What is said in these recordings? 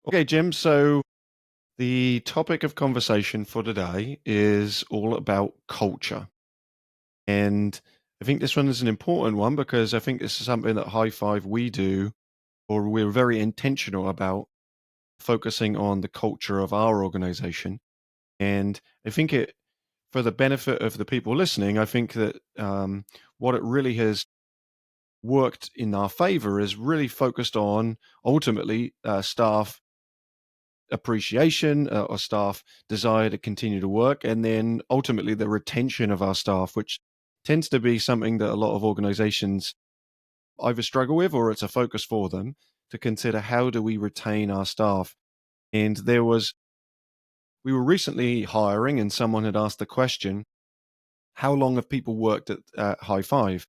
Okay, Jim. So the topic of conversation for today is all about culture. And I think this one is an important one because I think this is something that High Five we do, or we're very intentional about focusing on the culture of our organization. And I think for the benefit of the people listening, I think that what it really has worked in our favor is really focused on ultimately staff appreciation or staff desire to continue to work, and then ultimately the retention of our staff, which tends to be something that a lot of organizations either struggle with or it's a focus for them to consider how do we retain our staff. And we were recently hiring, and someone had asked the question, how long have people worked at High Five,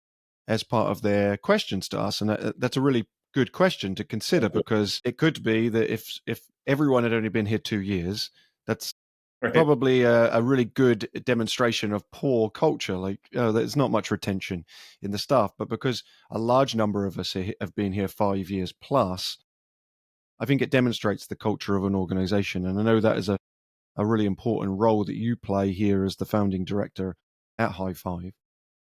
as part of their questions to us? And that's a really good question to consider, because it could be that if everyone had only been here 2 years, that's Right. probably a really good demonstration of poor culture. Like, there's not much retention in the staff, but because a large number of us have been here 5 years plus, I think it demonstrates the culture of an organization. And I know that is a really important role that you play here as the founding director at High Five.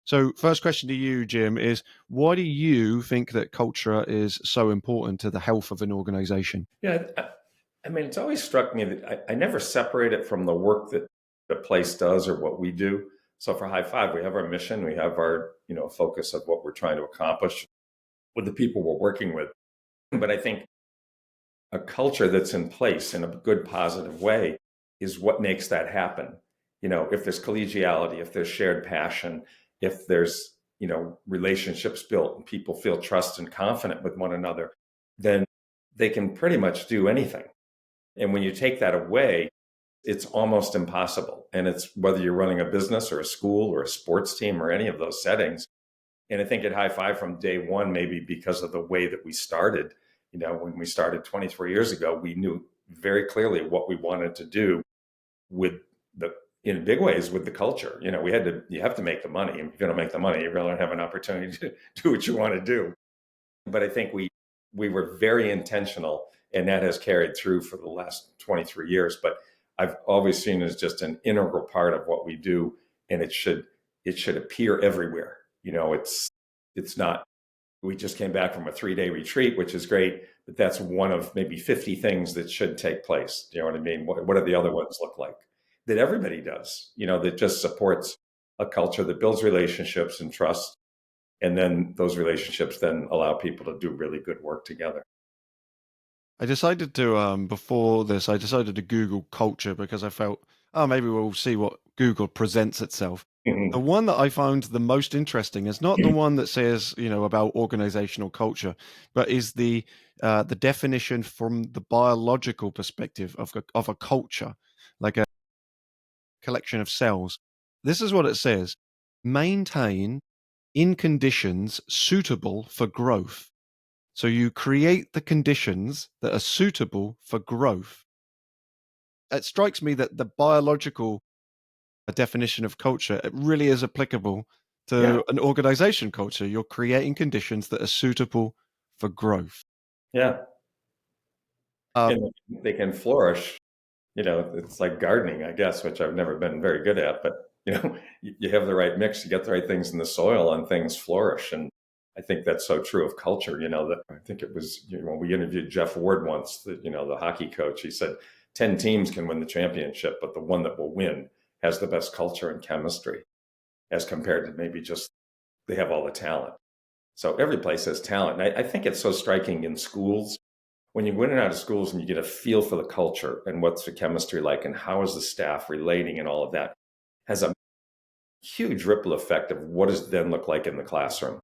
So, first question to you, Jim, is why do you think that culture is so important to the health of an organization? Yeah. I mean, it's always struck me that I never separate it from the work that the place does or what we do. So for High Five, we have our mission, we have our, focus of what we're trying to accomplish with the people we're working with. But I think a culture that's in place in a good, positive way is what makes that happen. If there's collegiality, if there's shared passion, if there's, relationships built and people feel trust and confident with one another, then they can pretty much do anything. And when you take that away, it's almost impossible. And it's whether you're running a business or a school or a sports team or any of those settings. And I think at High Five from day one, maybe because of the way that we started, when we started 23 years ago, we knew very clearly what we wanted to do with the, in big ways, with the culture. You have to make the money. If you don't make the money, you really don't have an opportunity to do what you want to do. But I think we were very intentional, and that has carried through for the last 23 years. But I've always seen it as just an integral part of what we do, and it should appear everywhere. It's not. We just came back from a 3-day retreat, which is great, but that's one of maybe 50 things that should take place. You know what I mean? What do the other ones look like? That everybody does, that just supports a culture that builds relationships and trust, and then those relationships then allow people to do really good work together. I decided to before this, I decided to Google culture because I felt, oh, maybe we'll see what Google presents itself. The Mhm. one that I found the most interesting is not the one that says, about organizational culture, but is the definition from the biological perspective of a culture, like a collection of cells. This is what it says: maintain in conditions suitable for growth. So you create the conditions that are suitable for growth. It strikes me that the biological definition of culture, it really is applicable Yeah, to an organization culture. You're creating conditions that are suitable for growth. yeah. Um, And they can flourish. It's like gardening, I guess, which I've never been very good at, but you have the right mix, you get the right things in the soil and things flourish. And I think that's so true of culture. That I think it was, when we interviewed Jeff Ward once, the hockey coach, he said 10 teams can win the championship, but the one that will win has the best culture and chemistry as compared to maybe just they have all the talent. So every place has talent. And I think it's so striking in schools when you go in and out of schools and you get a feel for the culture and what's the chemistry like and how is the staff relating and all of that has a huge ripple effect of what does it then look like in the classroom.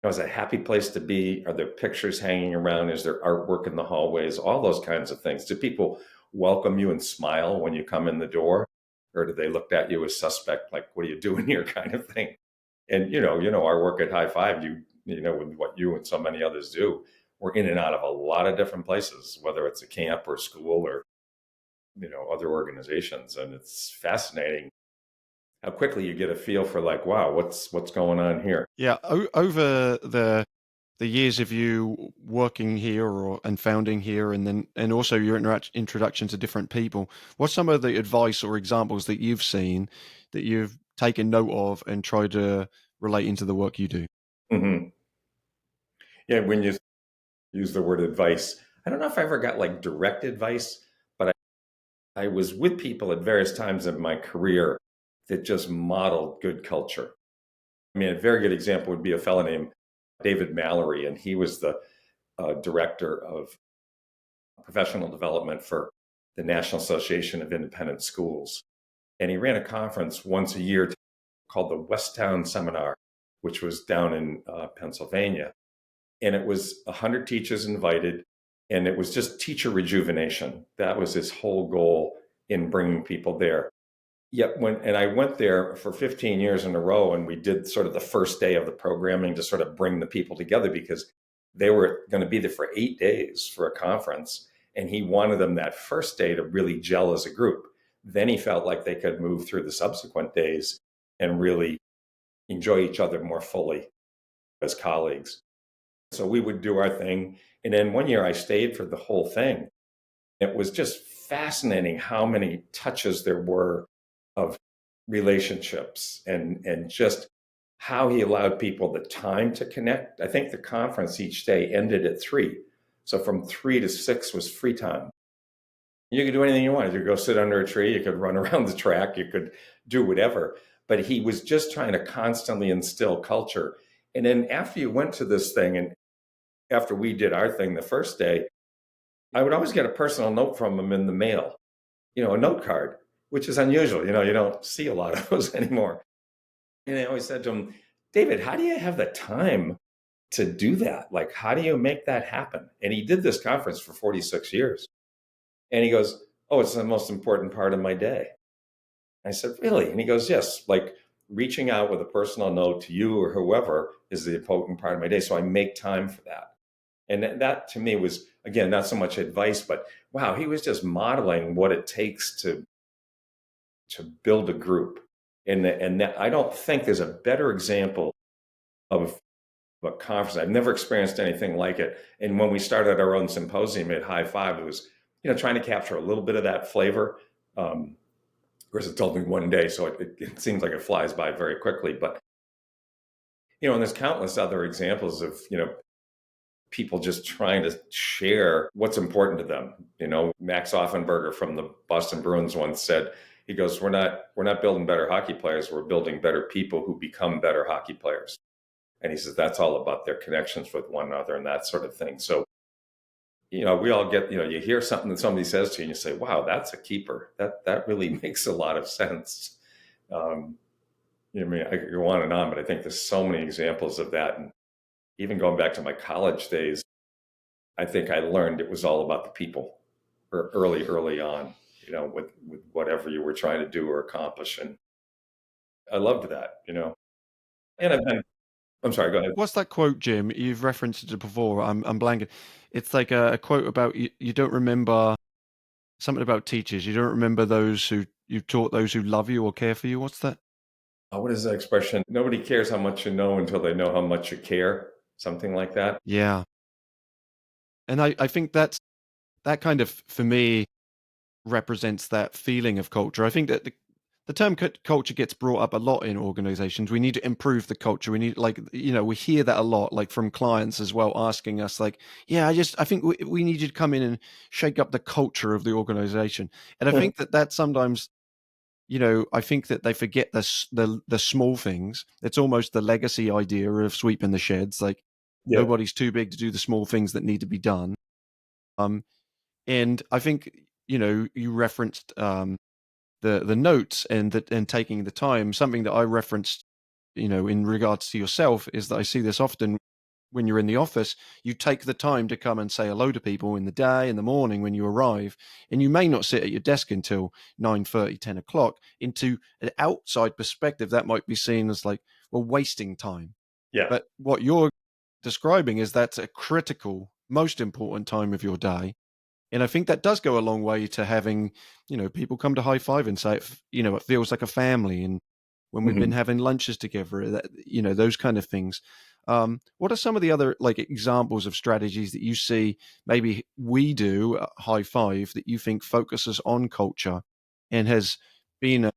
Is it a happy place to be? Are there pictures hanging around? Is there artwork in the hallways? All those kinds of things. Do people welcome you and smile when you come in the door? Or do they look at you as suspect, like, what are you doing here kind of thing? And our work at High Five, with what you and so many others do, we're in and out of a lot of different places, whether it's a camp or school or other organizations, and it's fascinating how quickly you get a feel for like, wow, what's going on here. yeah, over the the years of you working here or and founding here, and also your introduction to different people, what's some of the advice or examples that you've seen that you've taken note of and tried to relate into the work you do? Hmm. Yeah, when you use the word advice, I don't know if I ever got like direct advice, but I was with people at various times in my career that just modeled good culture. I mean, a very good example would be a fellow named David Mallory, and he was the director of professional development for the National Association of Independent Schools. And he ran a conference once a year called the Westtown Seminar, which was down in Pennsylvania. And it was 100 teachers invited, and it was just teacher rejuvenation. That was his whole goal in bringing people there. Yet and I went there for 15 years in a row, and we did sort of the first day of the programming to sort of bring the people together because they were going to be there for 8 days for a conference, and he wanted them that first day to really gel as a group. Then he felt like they could move through the subsequent days and really enjoy each other more fully as colleagues. So we would do our thing, and then one year I stayed for the whole thing. It was just fascinating how many touches there were of relationships and just how he allowed people the time to connect. I think the conference each day ended at 3. So from 3 to 6 was free time. You could do anything you wanted. You could go sit under a tree, you could run around the track, you could do whatever. But he was just trying to constantly instill culture. And then after you went to this thing, and after we did our thing the first day, I would always get a personal note from him in the mail, a note card, which is unusual. You don't see a lot of those anymore. And I always said to him, David, how do you have the time to do that? Like, how do you make that happen? And he did this conference for 46 years. And he goes, oh, it's the most important part of my day. I said, really? And he goes, yes, like reaching out with a personal note to you or whoever is the important part of my day. So I make time for that. And that to me was, again, not so much advice, but wow, he was just modeling what it takes to build a group. And that, I don't think there's a better example of a conference. I've never experienced anything like it. And when we started our own symposium at High Five, it was, trying to capture a little bit of that flavor. Of course, it's only one day, so it seems like it flies by very quickly. But, and there's countless other examples of, people just trying to share what's important to them. Max Offenberger from the Boston Bruins once said, he goes, we're not building better hockey players, we're building better people who become better hockey players. And he says that's all about their connections with one another and that sort of thing. So, we all get, you hear something that somebody says to you and you say, wow, that's a keeper. That really makes a lot of sense. I mean, I could go on and on, but I think there's so many examples of that. And even going back to my college days, I think I learned it was all about the people early on, with whatever you were trying to do or accomplish. And I loved that. And I'm sorry, go ahead. What's that quote, Jim? You've referenced it before. I'm blanking. It's like a quote about you don't remember something about teachers. You don't remember those who you've taught those who love you or care for you. What's that? What is that expression? Nobody cares how much you know until they know how much you care. Something like that. Yeah. And I think that kind of, for me, represents that feeling of culture. I think that the term culture gets brought up a lot in organizations. We need to improve the culture. We need, like, we hear that a lot, like from clients as well, asking us like, yeah, I think we need you to come in and shake up the culture of the organization. And I think that sometimes, I think that they forget the small things. It's almost the legacy idea of sweeping the sheds. Like, Yeah. nobody's too big to do the small things that need to be done. And I think, you referenced the notes and taking the time. Something that I referenced, in regards to yourself, is that I see this often when you're in the office. You take the time to come and say hello to people in the day, in the morning when you arrive, and you may not sit at your desk until 9:30, 10 o'clock. Into an outside perspective, that might be seen as like, well, wasting time. Yeah. But what you're describing is that's a critical, most important time of your day. And I think that does go a long way to having, people come to High Five and say, it feels like a family. And when we've been Mhm. having lunches together, those kind of things. What are some of the other like examples of strategies that you see maybe we do at High Five that you think focuses on culture and has been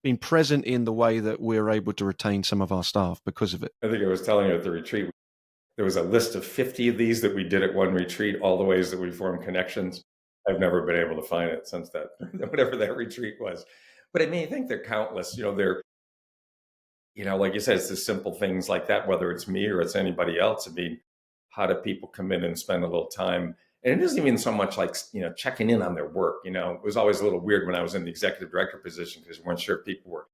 been present in the way that we're able to retain some of our staff because of it? I think I was telling you at the retreat, there was a list of 50 of these that we did at one retreat, all the ways that we formed connections. I've never been able to find it since that, whatever that retreat was. But I mean, I think they're countless. Like you said, it's the simple things like that, whether it's me or it's anybody else. I mean, how do people come in and spend a little time? And it isn't even so much like, checking in on their work. It was always a little weird when I was in the executive director position because you weren't sure if people were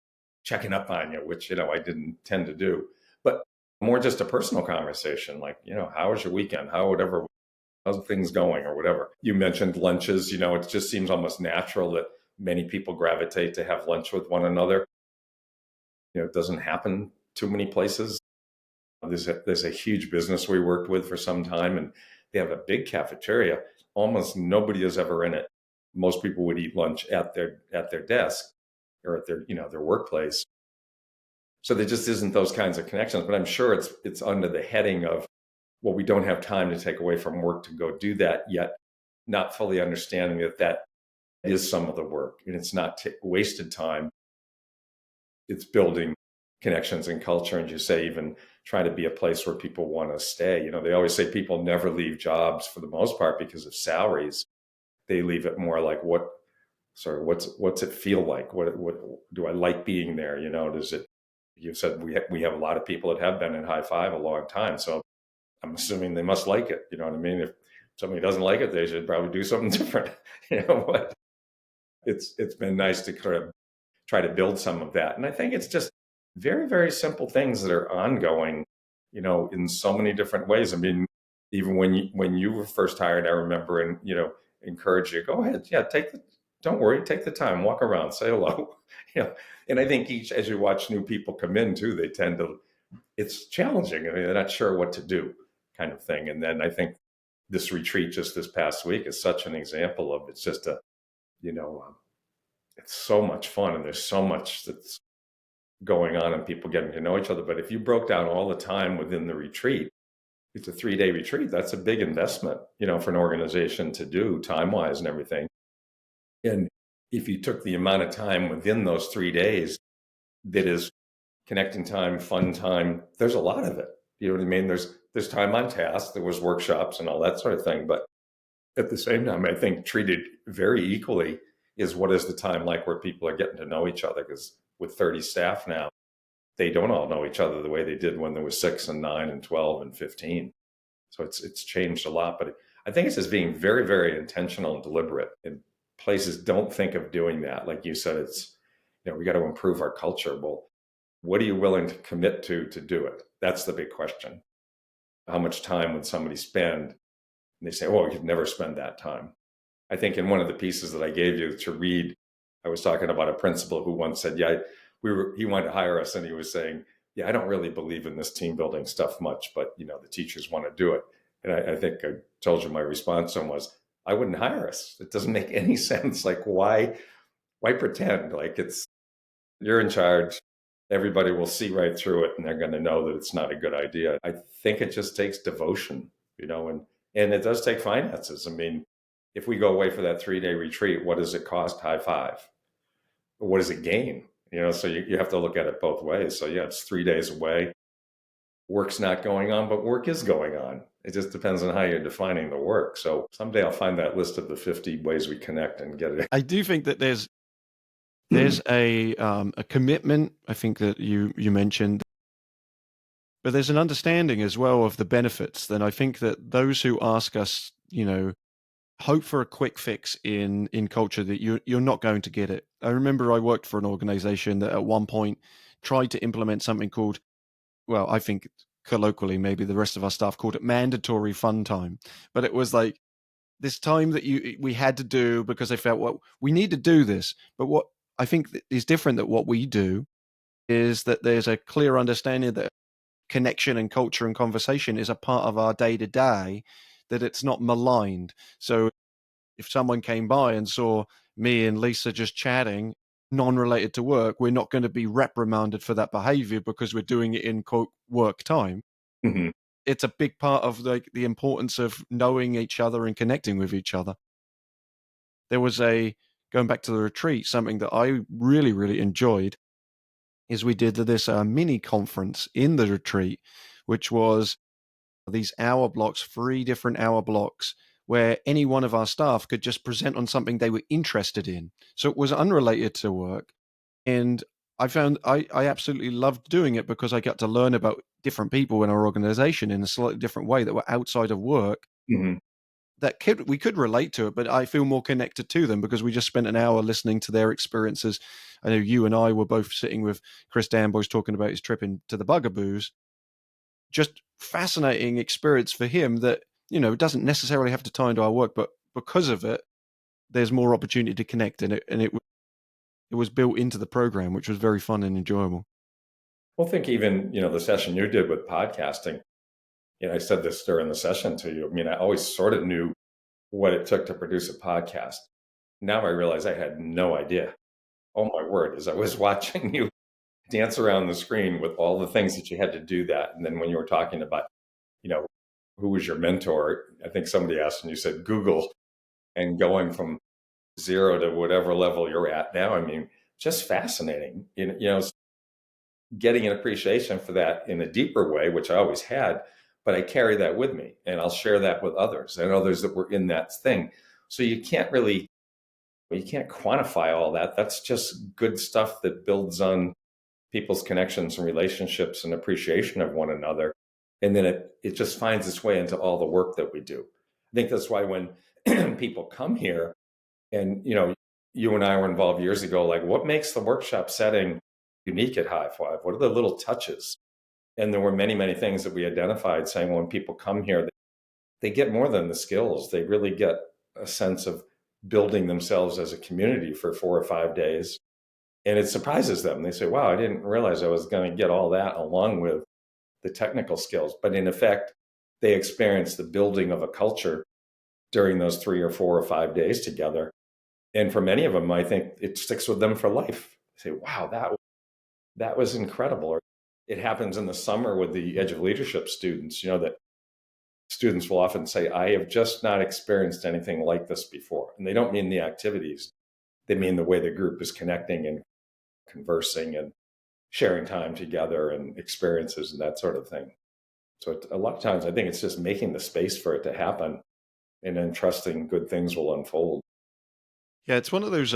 checking up on you, which, I didn't tend to do. But more just a personal conversation, like, how was your weekend? How's things going or whatever? You mentioned lunches, it just seems almost natural that many people gravitate to have lunch with one another. It doesn't happen too many places. There's a huge business we worked with for some time, and they have a big cafeteria. Almost nobody is ever in it. Most people would eat lunch at their desk or at their workplace. So there just isn't those kinds of connections. But I'm sure it's under the heading of, well, we don't have time to take away from work to go do that yet, not fully understanding that is some of the work, and it's not wasted time. It's building connections and culture, and you say even try to be a place where people want to stay. They always say people never leave jobs for the most part because of salaries. They leave it more like what's it feel like? What do I like being there? Does it? You said we have a lot of people that have been in High Five a long time, so I'm assuming they must like it. You know what I mean? If somebody doesn't like it, they should probably do something different. But it's been nice to kind of try to build some of that. And I think it's just very, very simple things that are ongoing, in so many different ways. I mean, even when you were first hired, I remember and encourage you, go ahead, yeah, don't worry, take the time, walk around, say hello, And I think as you watch new people come in too, they tend to, it's challenging. I mean, they're not sure what to do, kind of thing. And then I think this retreat just this past week is such an example of it's just you know, um, it's so much fun and there's so much that's going on and people getting to know each other. But if you broke down all the time within the retreat, it's a 3-day retreat. That's a big investment, for an organization to do time wise and everything. And if you took the amount of time within those 3 days that is connecting time, fun time, there's a lot of it. You know what I mean? There's time on task, there was workshops and all that sort of thing. But at the same time, I think treated very equally is what is the time like where people are getting to know each other. Because with 30 staff now, they don't all know each other the way they did when there was 6 and 9 and 12 and 15. So it's changed a lot. But I think it's just being very, very intentional and deliberate. And places don't think of doing that. Like you said, it's, we got to improve our culture. Well, what are you willing to commit to do it? That's the big question. How much time would somebody spend? And they say, oh, you could never spend that time. I think in one of the pieces that I gave you to read, I was talking about a principal who once said, yeah, he wanted to hire us. And he was saying, yeah, I don't really believe in this team building stuff much, but the teachers want to do it. And I think I told you my response to him was, I wouldn't hire us. It doesn't make any sense. Like, why pretend like you're in charge? Everybody will see right through it and they're going to know that it's not a good idea. I think it just takes devotion, and it does take finances. I mean, if we go away for that 3-day retreat, what does it cost High Five? What does it gain? So you have to look at it both ways. So yeah, it's 3 days away. Work's not going on, but work is going on. It just depends on how you're defining the work. So someday I'll find that list of the 50 ways we connect and get it. I do think that there's a commitment. I think that you mentioned, but there's an understanding as well of the benefits. Then I think that those who ask us, hope for a quick fix in culture, that you're not going to get it. I remember I worked for an organization that at one point tried to implement something called, well, I think colloquially, maybe the rest of our staff called it mandatory fun time. But it was like this time that we had to do because they felt, well, we need to do this. But what I think is different that what we do is that there's a clear understanding that connection and culture and conversation is a part of our day to day, that it's not maligned. So if someone came by and saw me and Lisa just chatting, non-related to work, we're not going to be reprimanded for that behavior because we're doing it in quote work time. Mm-hmm. It's a big part of the importance of knowing each other and connecting with each other. There was going back to the retreat, something that I really, really enjoyed is we did this mini conference in the retreat, which was these hour blocks, 3 different hour blocks, where any one of our staff could just present on something they were interested in. So it was unrelated to work. And I found I absolutely loved doing it because I got to learn about different people in our organization in a slightly different way that were outside of work Mm-hmm. that we could relate to it, but I feel more connected to them because we just spent an hour listening to their experiences. I know you and I were both sitting with Chris Danboys talking about his trip into the Bugaboos. Just fascinating experience for him that, doesn't necessarily have to tie into our work, but because of it, there's more opportunity to connect, and it was built into the program, which was very fun and enjoyable. Well, I think even, the session you did with podcasting, I said this during the session to you. I mean, I always sort of knew what it took to produce a podcast. Now I realize I had no idea. Oh my word, as I was watching you dance around the screen with all the things that you had to do that. And then when you were talking about, you know, who was your mentor? I think somebody asked and you said Google, and going from zero to whatever level you're at now. I mean, just fascinating. Getting an appreciation for that in a deeper way, which I always had, but I carry that with me and I'll share that with others and others that were in that thing. So you can't quantify all that. That's just good stuff that builds on people's connections and relationships and appreciation of one another. And then it just finds its way into all the work that we do. I think that's why when people come here and, you and I were involved years ago, like what makes the workshop setting unique at High Five? What are the little touches? And there were many, many things that we identified saying when people come here, they get more than the skills. They really get a sense of building themselves as a community for 4 or 5 days. And it surprises them. They say, wow, I didn't realize I was going to get all that along with the technical skills. But in effect, they experience the building of a culture during those 3 or 4 or 5 days together. And for many of them, I think it sticks with them for life. They say, wow, that was incredible. Or it happens in the summer with the Edge of Leadership students, that students will often say, I have just not experienced anything like this before. And they don't mean the activities, they mean the way the group is connecting and conversing and sharing time together and experiences and that sort of thing. So a lot of times I think it's just making the space for it to happen and then trusting good things will unfold. Yeah, it's one of those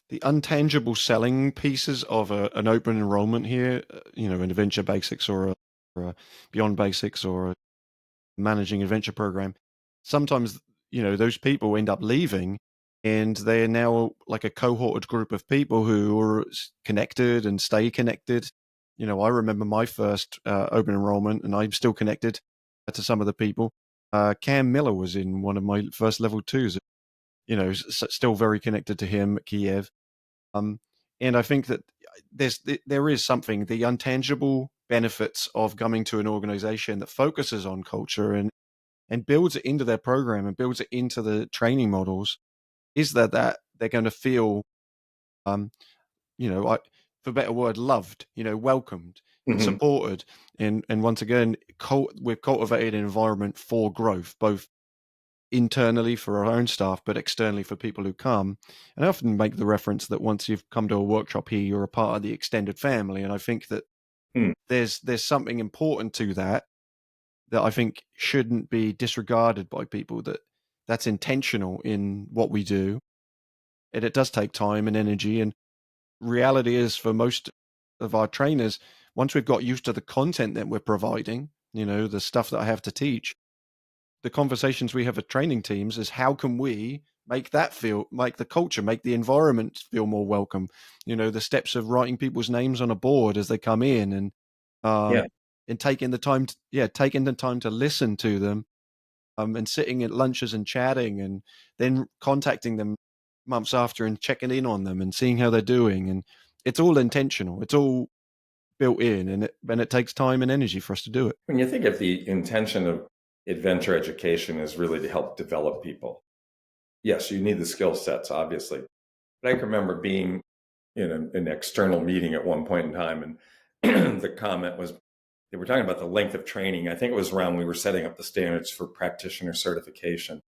the untangible selling pieces of an open enrollment here, an adventure basics or a beyond basics or a managing adventure program. Sometimes, those people end up leaving and they're now like a cohorted group of people who are connected and stay connected. I remember my first open enrollment and I'm still connected to some of the people. Cam Miller was in one of my first level twos, still very connected to him at Kiev. Um, and I think that there is something, the intangible benefits of coming to an organization that focuses on culture and builds it into their program and builds it into the training models is that they're going to feel, um, for a better word, loved, welcomed and Mm-hmm. supported. And once again, we've cultivated an environment for growth, both internally for our own staff, but externally for people who come. And I often make the reference that once you've come to a workshop here, you're a part of the extended family. And I think that Mm. there's something important to that I think shouldn't be disregarded by people, that's intentional in what we do. And it does take time and energy. And reality is for most of our trainers, once we've got used to the content that we're providing, the stuff that I have to teach, the conversations we have with training teams is how can we make the culture, make the environment feel more welcome. The steps of writing people's names on a board as they come in Yeah. and taking the time to listen to them, and sitting at lunches and chatting and then contacting them months after and checking in on them and seeing how they're doing. And it's all intentional. It's all built in, and it takes time and energy for us to do it. When you think of the intention of adventure education is really to help develop people, yes, you need the skill sets, obviously. But I can remember being in an external meeting at one point in time, and the comment was they were talking about the length of training. I think it was around we were setting up the standards for practitioner certification,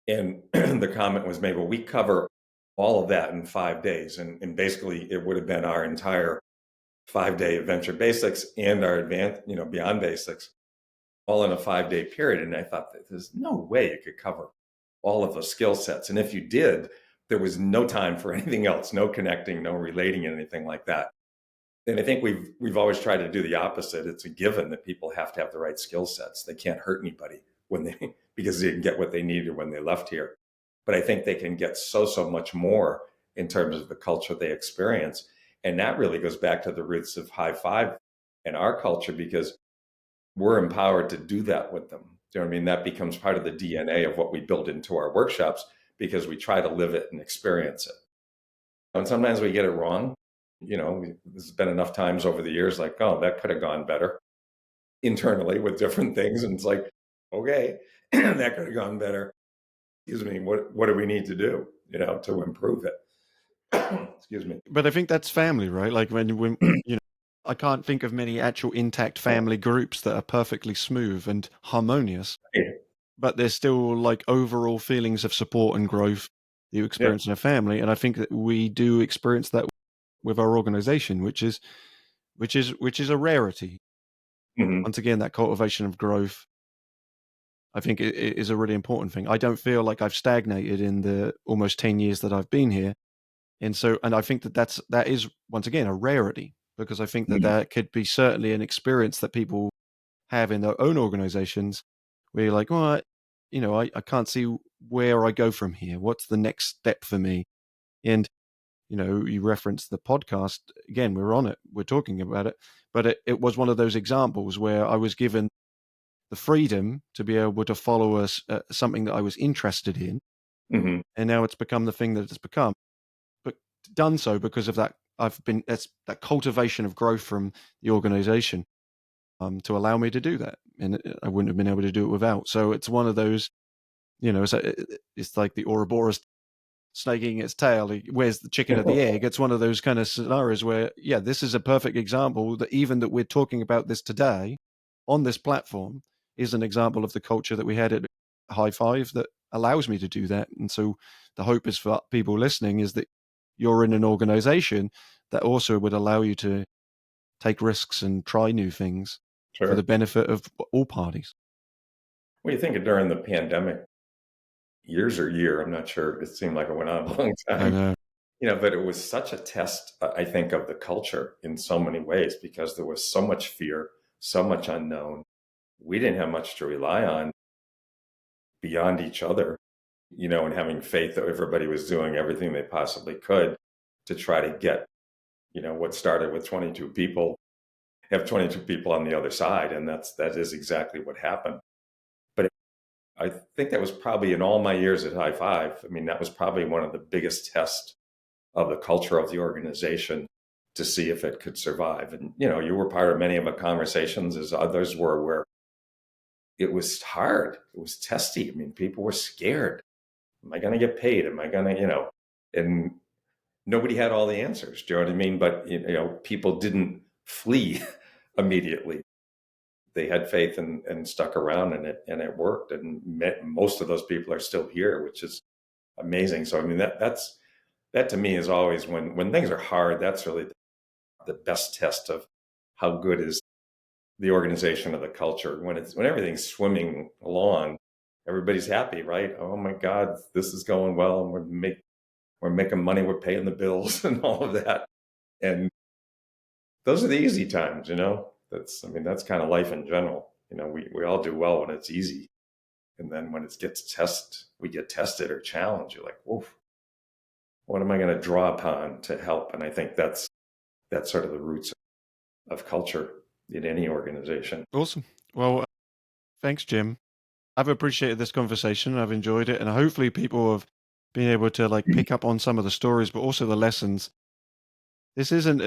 and the comment was made, well, we cover all of that in 5 days, and basically it would have been our entire 5 day adventure basics and our advanced, beyond basics, all in a 5 day period. And I thought that there's no way you could cover all of those skill sets. And if you did, there was no time for anything else, no connecting, no relating, anything like that. And I think we've always tried to do the opposite. It's a given that people have to have the right skill sets. They can't hurt anybody when they because they didn't get what they needed when they left here. But I think they can get so much more in terms of the culture they experience. And that really goes back to the roots of high five and our culture, because we're empowered to do that with them. Do you know what I mean? That becomes part of the DNA of what we build into our workshops because we try to live it and experience it. And sometimes we get it wrong. There's been enough times over the years like, oh, that could have gone better internally with different things. And it's like, okay, that could have gone better. Excuse me, what do we need to do, to improve it? Excuse me. But I think that's family, right? Like when I can't think of many actual intact family groups that are perfectly smooth and harmonious, but there's still like overall feelings of support and growth that you Yeah. experience in a family. And I think that we do experience that with our organization, which is a rarity. Hmm. Once again, that cultivation of growth, I think it is a really important thing. I don't feel like I've stagnated in the almost 10 years that I've been here. And I think that is once again a rarity, because I think that Hmm. that could be certainly an experience that people have in their own organizations where you're like, well, I can't see where I go from here. What's the next step for me? And, you referenced the podcast again, we're on it, we're talking about it, but it was one of those examples where I was given the freedom to be able to follow something that I was interested in. Hmm. And now it's become the thing that it's become. But done so because of that. That's that cultivation of growth from the organization to allow me to do that, and I wouldn't have been able to do it without. So it's one of those, it's like the Ouroboros snaking its tail. Where's the chicken or the egg? It's one of those kind of scenarios where, yeah, this is a perfect example that even that we're talking about this today on this platform is an example of the culture that we had at High Five that allows me to do that. And so the hope is for people listening is that you're in an organization that also would allow you to take risks and try new things for the Sure. benefit of all parties. What do you think of during the pandemic? Years or year, I'm not sure. It seemed like it went on a long I time. know. But it was such a test, I think, of the culture in so many ways because there was so much fear, so much unknown. We didn't have much to rely on beyond each other, and having faith that everybody was doing everything they possibly could to try to get, what started with 22 people, have 22 people on the other side. And that is exactly what happened. But I think that was probably in all my years at High Five. I mean, that was probably one of the biggest tests of the culture of the organization to see if it could survive. And, you were part of many of the conversations as others were, where it was hard. It was testy. I mean, people were scared. Am I going to get paid? Am I going to, and nobody had all the answers. Do you know what I mean? But, people didn't flee immediately. They had faith and stuck around, and it worked. And most of those people are still here, which is amazing. So, I mean, that to me is always when things are hard, that's really the best test of how good is the organization of the culture. When everything's swimming along, everybody's happy, right? Oh my God, this is going well, and we're making money, we're paying the bills, and all of that. And those are the easy times, that's kind of life in general. We all do well when it's easy, and then when we get tested or challenged. You're like, whoa, what am I going to draw upon to help? And I think that's sort of the roots of culture in any organization. Awesome. Well, thanks, Jim. I've appreciated this conversation. I've enjoyed it, and hopefully people have been able to like pick up on some of the stories, but also the lessons. This isn't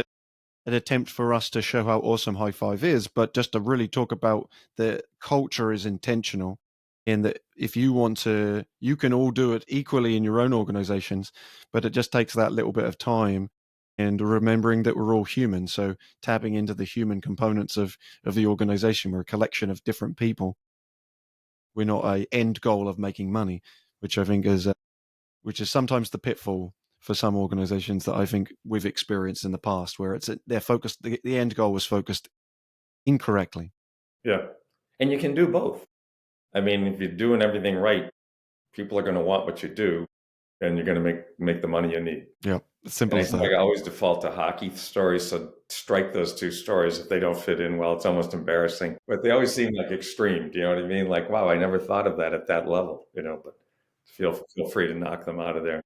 an attempt for us to show how awesome High Five is, but just to really talk about the culture is intentional in that if you want to, you can all do it equally in your own organizations, but it just takes that little bit of time and remembering that we're all human. So tapping into the human components of the organization. We're a collection of different people. We're not a end goal of making money, which I think is which is sometimes the pitfall for some organizations that I think we've experienced in the past, where they're focused. The end goal was focused incorrectly. Yeah. And you can do both. I mean, if you're doing everything right, people are going to want what you do, and you're going to make the money you need. Yeah, And simple I as think that. I always default to hockey stories. So strike those two stories. If they don't fit in well, it's almost embarrassing. But they always seem like extreme. Do you know what I mean? Like, wow, I never thought of that at that level, but feel free to knock them out of there.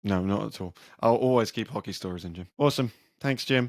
No, not at all. I'll always keep hockey stories in, Jim. Awesome. Thanks, Jim.